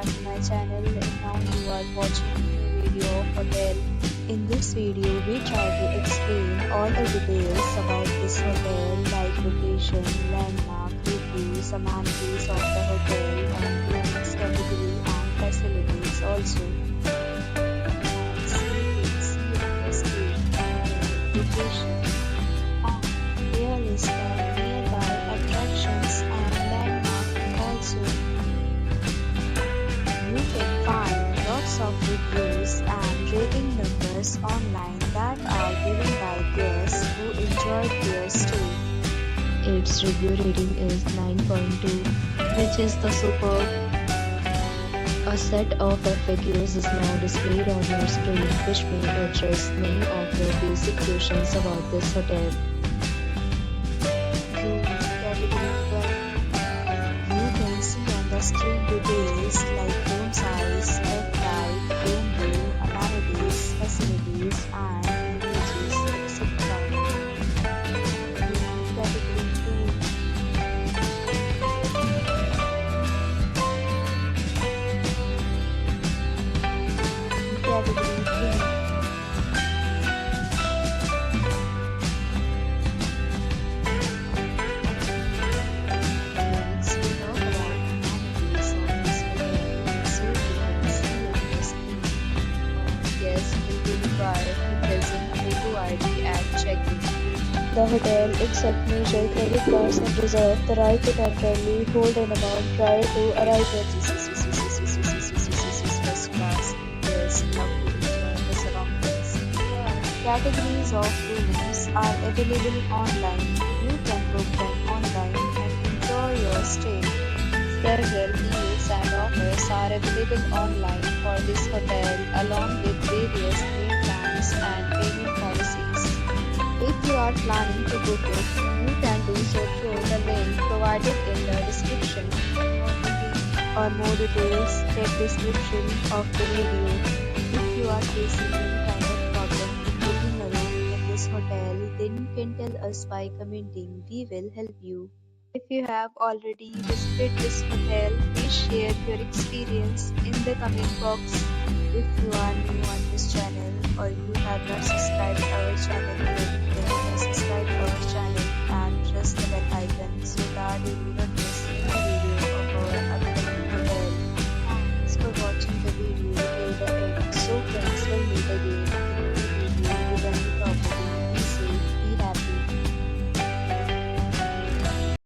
to my channel, and now you are watching a new video of hotel. In this video we try to explain all the details about this hotel like location, landmark, reviews, amenities of the hotel and rooms category and facilities also. And see on the screen location and here is the nearby attractions and landmark also. You can find lots of reviews and rating numbers online that are given by guests who enjoyed their stay. Its review rating is 9.2, which is the superb. A set of FAQs is now displayed on your screen, which may address many of your basic questions about this hotel. Room category 1. You can see on the screen details like room size, bed type, room view, amenities, facilities, and images, etc. Room category 2. Category 3. Let's talk about amenities of this hotel. So you can see on the screen. Guests will be required to present photo ID at check-in. The hotel accepts major credit cards and reserves the right to temporarily hold an amount prior to arrival. First class guests love to enjoy the surroundings. Categories of rooms are available online. You can book them online and enjoy your stay. Several deals and offers are available online for this hotel along with various meal plans and payment policies. If you are planning to book it, you can do so through the link provided in the description. For more details, check description of the video. If you are facing any kind of problem in booking a room in this hotel, then you can tell us by commenting. We will help you. If you have already visited this hotel, please share your experience in the comment box. If you are new on this channel or you have not subscribed our channel yet, then you can subscribe our channel and press the bell